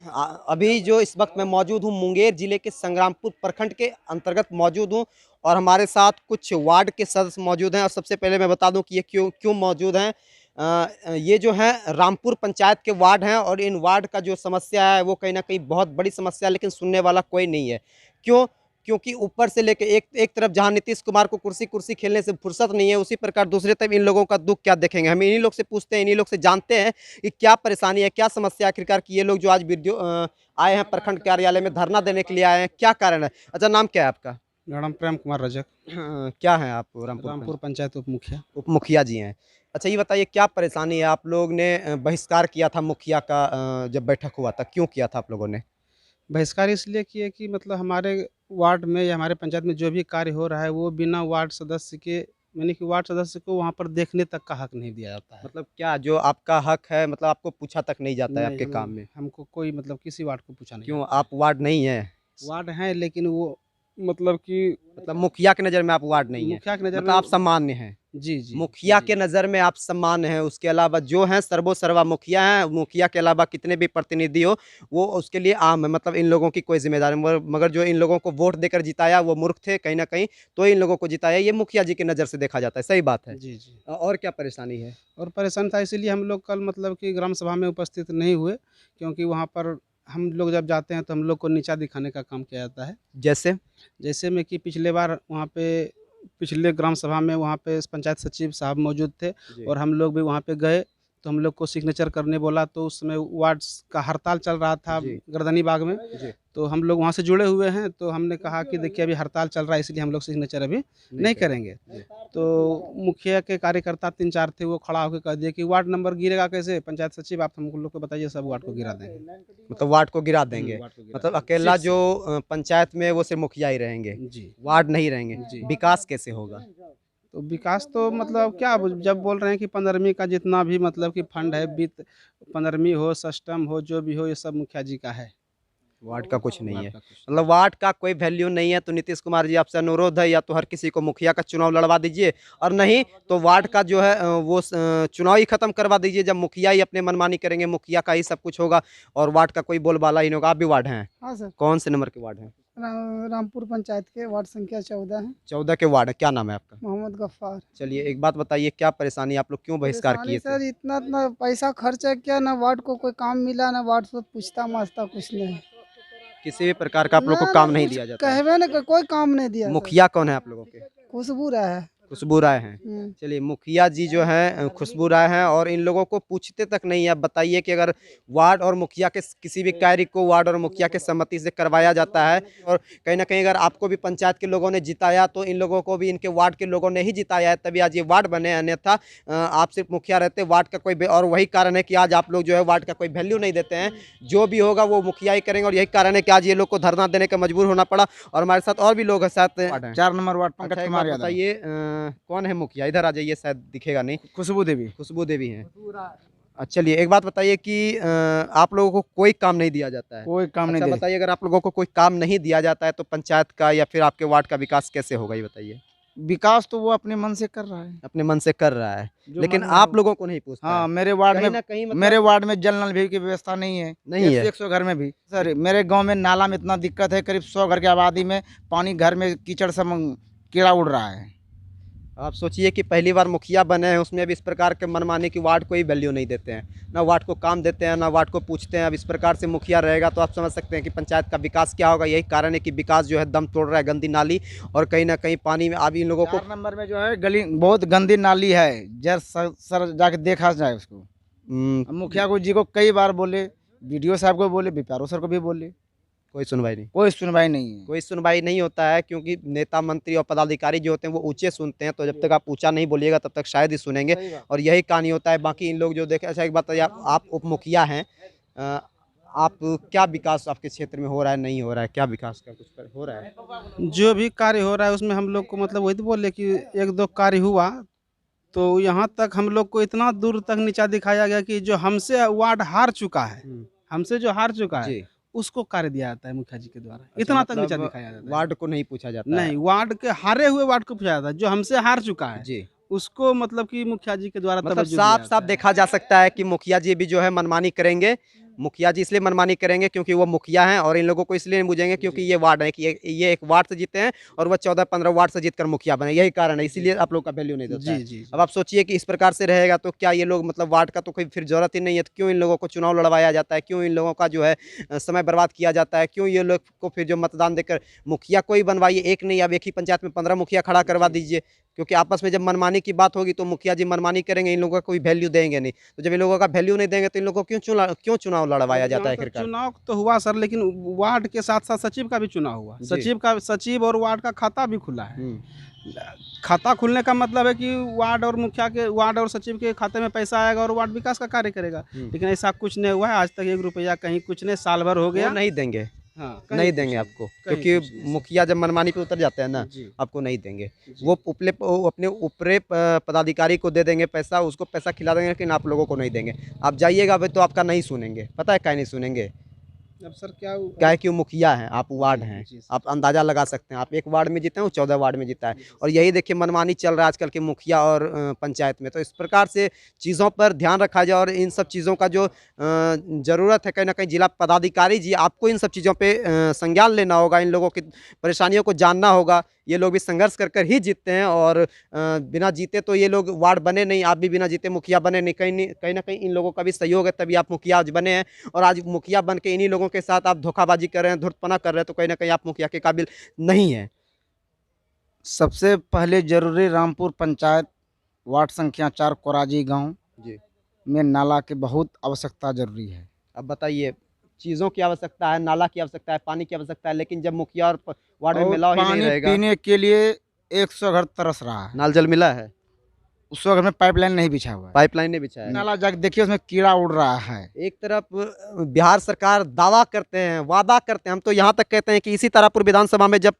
अभी जो इस वक्त मैं मौजूद हूँ मुंगेर जिले के संग्रामपुर प्रखंड के अंतर्गत मौजूद हूँ और हमारे साथ कुछ वार्ड के सदस्य मौजूद हैं। और सबसे पहले मैं बता दूं कि ये क्यों क्यों मौजूद हैं। ये जो है रामपुर पंचायत के वार्ड हैं और इन वार्ड का जो समस्या है वो कहीं ना कहीं बहुत बड़ी समस्या है, लेकिन सुनने वाला कोई नहीं है। क्यों? क्योंकि ऊपर से लेकर एक एक तरफ जहां नीतीश कुमार को कुर्सी कुर्सी खेलने से फुर्सत नहीं है, उसी प्रकार दूसरी तरफ इन लोगों का दुख क्या देखेंगे। हम इन्हीं लोग से पूछते हैं, इन्हीं लोग से जानते हैं कि क्या परेशानी है, क्या समस्या आखिरकार की ये लोग जो आज वीडियो आए हैं प्रखंड कार्यालय में धरना देने के लिए आए हैं, क्या कारण है? अच्छा, नाम क्या है आपका? मेरा नाम प्रेम कुमार रजक। क्या है आप? रामपुर पंचायत उप मुखिया। उप मुखिया जी हैं। अच्छा, ये बताइए क्या परेशानी है? आप लोग ने बहिष्कार किया था मुखिया का, जब बैठक हुआ था, क्यों किया था आप लोगों ने? बहिष्कार इसलिए किए कि मतलब हमारे वार्ड में या हमारे पंचायत में जो भी कार्य हो रहा है वो बिना वार्ड सदस्य के, यानी कि वार्ड सदस्य को वहाँ पर देखने तक का हक नहीं दिया जाता है। मतलब क्या जो आपका हक है, मतलब आपको पूछा तक नहीं जाता है नहीं, आपके काम में? हमको कोई मतलब किसी वार्ड को पूछा नहीं क्यों, जाता आप वार्ड नहीं है? है। वार्ड है लेकिन वो मतलब कि मतलब मुखिया की नज़र में आप वार्ड नहीं है, मुखिया की नज़र मतलब में। आप सामान्य हैं। जी जी मुखिया जी। के नज़र में आप सम्मान हैं, उसके अलावा जो हैं सर्वो सर्वा मुखिया हैं। मुखिया के अलावा कितने भी प्रतिनिधि हो वो उसके लिए आम है, मतलब इन लोगों की कोई जिम्मेदारी मगर जो इन लोगों को वोट देकर जिताया वो मूर्ख थे कहीं ना कहीं, तो इन लोगों को जिताया, ये मुखिया जी की नज़र से देखा जाता है। सही बात है। जी जी। और क्या परेशानी है? और परेशान था इसीलिए हम लोग कल मतलब कि ग्राम सभा में उपस्थित नहीं हुए, क्योंकि वहाँ पर हम लोग जब जाते हैं तो हम लोग को नीचा दिखाने का काम किया जाता है। जैसे? जैसे में कि पिछले बार वहाँ पे पिछले ग्राम सभा में वहाँ पे पंचायत सचिव साहब मौजूद थे जी और हम लोग भी वहाँ पे गए, तो हम लोग को सिग्नेचर करने बोला, तो उस समय वार्ड्स का हड़ताल चल रहा था जी गर्दनी बाग में। जी। तो हम लोग वहाँ से जुड़े हुए हैं, तो हमने कहा कि देखिए अभी हड़ताल चल रहा है इसलिए हम लोग सिग्नेचर अभी नहीं करेंगे। जी। तो मुखिया के कार्यकर्ता 3-4 थे, वो खड़ा होकर कह दिए कि वार्ड नंबर गिरेगा कैसे? पंचायत सचिव आप हम लोग को बताइए, सब वार्ड को गिरा देंगे। मतलब वार्ड को गिरा देंगे? वार्ड को गिरा मतलब देंगे। अकेला सिर्फ जो से। पंचायत में वो सिर्फ मुखिया ही रहेंगे, जी। वार्ड नहीं रहेंगे? जी। विकास कैसे होगा? तो विकास तो मतलब क्या, जब बोल रहे हैं कि 15वीं का जितना भी मतलब कि फंड है, वित्त 15वीं हो, सिस्टम हो, जो भी हो, ये सब मुखिया जी का है। वार्ड का कुछ नहीं वार्ड है? का कुछ मतलब वार्ड का कोई वैल्यू नहीं है, तो नीतीश कुमार जी आपसे अनुरोध है, या तो हर किसी को मुखिया का चुनाव लड़वा दीजिए, और नहीं तो वार्ड का जो है चुनाव ही खत्म करवा दीजिए। जब मुखिया ही अपने मनमानी करेंगे, मुखिया का ही सब कुछ होगा और वार्ड का कोई बोलबाला ही नहीं होगा। आप भी वार्ड हैं? हाँ सर। कौन से नंबर के वार्ड हैं? रामपुर पंचायत के वार्ड संख्या 14 है। 14 के वार्ड है। क्या नाम है आपका? मोहम्मद गफ्फार। चलिए, एक बात बताइए, क्या परेशानी, आप लोग क्यों बहिष्कार परेशानी किए थे? सर, इतना इतना पैसा खर्चा किया, ना वार्ड को कोई काम मिला, ना वार्ड से पूछता माछता कुछ नहीं। किसी भी प्रकार का आप लोग ना को ना काम नहीं कुछ दिया जाता है? कहवे ना, कोई काम नहीं दिया सर। मुखिया कौन है आप लोगों के? खुशबू रहा है। खुशबू राय हैं? चलिए, मुखिया जी जो हैं खुशबू राय हैं, और इन लोगों को पूछते तक नहीं है। अब बताइए कि अगर वार्ड और मुखिया के किसी भी कार्य को वार्ड और मुखिया के सहमति से करवाया जाता है, और कहीं ना कहीं अगर आपको भी पंचायत के लोगों ने जिताया तो इन लोगों को भी इनके वार्ड के लोगों ने ही जिताया है, तभी आज ये वार्ड बने। अन्यथा आप सिर्फ मुखिया रहते, वार्ड का कोई और वही कारण है कि आज आप लोग जो है वार्ड का कोई वैल्यू नहीं देते हैं। जो भी होगा वो मुखिया ही करेंगे, और यही कारण है कि आज ये लोग को धरना देने का मजबूर होना पड़ा। और हमारे साथ और भी लोग हैं, साथ 4 नंबर वार्ड अच्छा, पंकज एक कुमार बात यादव। बताइए, कौन है मुखिया? इधर आ जाइए, शायद दिखेगा नहीं। खुशबू देवी। खुशबू देवी हैं? चलिए, एक बात बताइए कि आप लोगों को कोई काम नहीं दिया जाता है? कोई काम नहीं अच्छा दे। बताइए, अगर आप लोगों को कोई काम नहीं दिया जाता है तो पंचायत का या फिर आपके वार्ड का विकास कैसे होगा, ये बताइए। विकास तो वो अपने मन से कर रहा है, अपने मन से कर रहा है, जो लेकिन मन में आप हो। लोगों को नहीं पूछता हाँ, है? मेरे वार्ड कहीं में ना कहीं मेरे मतलब वार्ड में जल नल भी की व्यवस्था नहीं है। नहीं है? 100 घर में भी सर, मेरे गांव में नाला में इतना दिक्कत है, करीब 100 घर की आबादी में पानी घर में कीचड़ से कीड़ा उड़ रहा है। आप सोचिए कि पहली बार मुखिया बने हैं, उसमें भी इस प्रकार के मनमाने की वार्ड को ही वैल्यू नहीं देते हैं, ना वार्ड को काम देते हैं, ना वार्ड को पूछते हैं। अब इस प्रकार से मुखिया रहेगा तो आप समझ सकते हैं कि पंचायत का विकास क्या होगा। यही कारण है कि विकास जो है दम तोड़ रहा है, गंदी नाली और कहीं ना कहीं पानी में। अब इन लोगों को 4 नंबर में जो है गली बहुत गंदी नाली है, जर सर जाके देखा जाए उसको। हम्म, हम मुखिया को जी को कई बार बोले, बीडीओ साहब को बोले, बीपीआरओ सर को भी बोले, कोई सुनवाई नहीं? कोई सुनवाई नहीं है। कोई सुनवाई नहीं होता है, क्योंकि नेता मंत्री और पदाधिकारी जो होते हैं वो ऊंचे सुनते हैं, तो जब तक आप ऊंचा नहीं बोलिएगा तब तक शायद ही सुनेंगे, सही बात। और यही कहानी होता है। बाकी इन लोग जो देखे। अच्छा, एक बात बताइए, आप उप मुखिया हैं, अ, आप क्या विकास आपके क्षेत्र में हो रहा है, नहीं हो रहा है? क्या विकास का कुछ हो रहा है? जो भी कार्य हो रहा है उसमें हम लोग को मतलब वही तो बोले कि 1-2 कार्य हुआ, तो यहाँ तक हम लोग को इतना दूर तक नीचा दिखाया गया कि जो हमसे वार्ड हार चुका है, हमसे जो हार चुका है, जी। उसको कार्य दिया जाता है मुखिया जी के द्वारा। अच्छा, इतना तक नीचा मतलब दिखाया जाता है। वार्ड को नहीं पूछा जाता है? नहीं, वार्ड के हारे हुए वार्ड को पूछा जाता है, जो हमसे हार चुका है, जी। उसको मतलब कि मुखिया जी के द्वारा मतलब तवज्जो दिया साफ जाता साफ है। देखा जा सकता है कि मुखिया जी भी जो है मनमानी करेंगे, मुखिया जी इसलिए मनमानी करेंगे क्योंकि वो मुखिया हैं, और इन लोगों को इसलिए नहीं बुझेंगे क्योंकि ये वार्ड है कि ये एक वार्ड से जीते हैं और वो 14-15 वार्ड से जीतकर मुखिया बने, यही कारण है, इसीलिए आप लोग का वैल्यू नहीं देता जी है। जी जी। अब आप सोचिए कि इस प्रकार से रहेगा तो क्या ये लोग मतलब वार्ड का तो कोई फिर जरूरत ही नहीं है, तो क्यों इन लोगों को चुनाव लड़वाया जाता है, क्यों इन लोगों का जो है समय बर्बाद किया जाता है, क्यों ये लोग को फिर जो मतदान देकर मुखिया कोई बनवाइए, एक नहीं, अब एक ही पंचायत में 15 मुखिया खड़ा करवा दीजिए, क्योंकि आपस में जब मनमानी की बात होगी तो मुखिया जी मनमानी करेंगे, इन लोगों का कोई वैल्यू देंगे नहीं, तो जब इन लोगों का वैल्यू नहीं देंगे तो इन लोगों को क्यों चुनाव लड़वाया जाता है यहाँ तक आखिरकार। चुनाव तो हुआ सर, लेकिन वार्ड के साथ साथ सचिव का भी चुनाव हुआ। जी। सचिव और वार्ड का खाता भी खुला है। हम्म, खाता खुलने का मतलब है कि वार्ड और सचिव के खाते में पैसा आएगा और वार्ड विकास का कार्य करेगा। लेकिन ऐसा कुछ नहीं हुआ है आज तक, 1 रुपया कहीं कुछ नहीं, साल भर हो वो गया। नहीं देंगे, हाँ, कहीं नहीं कुछ देंगे नहीं, आपको, कहीं क्योंकि कुछ नहीं। मुखिया जब मनमानी पे उतर जाते हैं ना, जी आपको नहीं देंगे। जी। वो अपने ऊपरे पदाधिकारी को दे देंगे पैसा, उसको पैसा खिला देंगे, लेकिन आप लोगों को नहीं देंगे। आप जाइएगा भाई तो आपका नहीं सुनेंगे, पता है क्या नहीं सुनेंगे, अब सर क्या क्या है कि वो मुखिया हैं, आप वार्ड जी, हैं, जी, जी। आप अंदाजा लगा सकते हैं, आप एक वार्ड में जीते हैं, वो 14 वार्ड में जीता है, और यही देखिए मनमानी चल रहा है आजकल के मुखिया और पंचायत में। तो इस प्रकार से चीज़ों पर ध्यान रखा जाए, और इन सब चीज़ों का जो ज़रूरत है कहीं ना कहीं जिला पदाधिकारी जी आपको इन सब चीज़ों पे संज्ञान लेना होगा, इन लोगों की परेशानियों को जानना होगा। ये लोग भी संघर्ष कर कर ही जीतते हैं, और बिना जीते तो ये लोग वार्ड बने नहीं, आप भी बिना जीते मुखिया बने नहीं, कहीं ना कहीं इन लोगों का भी सहयोग है तभी आप मुखिया आज बने हैं, और आज मुखिया बन के इन्हीं लोगों के साथ आप धोखाबाजी कर रहे हैं, धुर्तपना कर रहे हैं, तो कहीं ना कहीं आप मुखिया के काबिल नहीं है। सबसे पहले जरूरी रामपुर पंचायत वार्ड संख्या 4 कोराजी गांव जी। में नाला की बहुत आवश्यकता जरूरी है। अब बताइए, चीज़ों की आवश्यकता है, नाला की आवश्यकता है, पानी की आवश्यकता है, लेकिन जब मुखिया और वार्ड में और मिलाव ही नहीं पानी रहेगा। पीने के लिए 100 घर तरस रहा है। नाल जल मिला है, 100 घर में पाइपलाइन नहीं बिछा हुआ है। पाइपलाइन नहीं बिछा है। नाला जाके देखिए उसमें कीड़ा उड़ रहा है। एक तरफ बिहार सरकार दावा करते हैं, वादा करते हैं, हम तो यहाँ तक कहते हैं कि इसी तारापुर विधानसभा में जब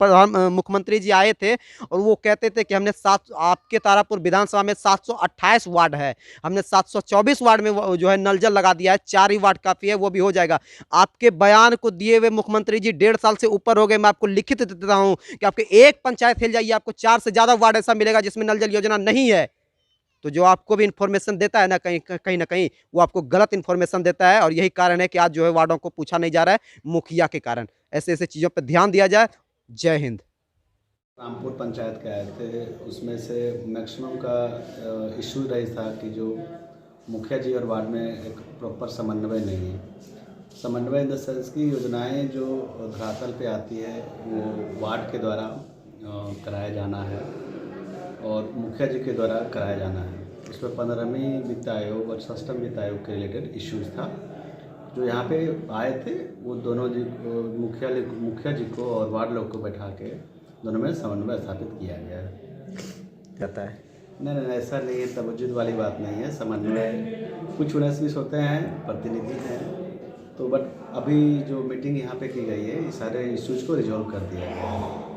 मुख्यमंत्री जी आए थे और वो कहते थे कि हमने आपके तारापुर विधानसभा में 728 वार्ड है, हमने 724 वार्ड में जो है नल जल लगा दिया है, 4 ही वार्ड काफ़ी है, वो भी हो जाएगा। आपके बयान को दिए हुए मुख्यमंत्री जी 1.5 साल से ऊपर हो गए, मैं आपको लिखित देता हूँ कि आपके एक पंचायत हिल जाइए, आपको 4 से ज़्यादा वार्ड ऐसा मिलेगा जिसमें नल जल योजना नहीं है। तो जो आपको भी इन्फॉर्मेशन देता है ना, कहीं ना कहीं वो आपको गलत इन्फॉर्मेशन देता है, और यही कारण है कि आज जो है वार्डों को पूछा नहीं जा रहा है मुखिया के कारण। ऐसे ऐसे चीज़ों पर ध्यान दिया जाए। जय हिंद। रामपुर पंचायत के आए थे, उसमें से मैक्सिमम का इशू रही था कि जो मुखिया जी और वार्ड में एक प्रॉपर समन्वय नहीं है। समन्वय इन द सेंस की योजनाएं जो धरातल पे आती है वो वार्ड के द्वारा कराया जाना है और मुखिया जी के द्वारा कराया जाना है। उसमें 15वीं वित्त आयोग और 6वीं वित्त आयोग के रिलेटेड इश्यूज़ था। जो यहाँ पे आए थे वो दोनों जी मुखिया जी को और वार्ड लोग को बैठा के दोनों में समन्वय स्थापित किया गया है। कहता है नहीं, ऐसा नहीं है, तवज्जुद वाली बात नहीं है। समन्वय कुछ 19-20 होते हैं, प्रतिनिधि हैं, तो बट अभी जो मीटिंग यहाँ पे की गई है, ये सारे इश्यूज़ को रिजॉल्व कर दिया गया है।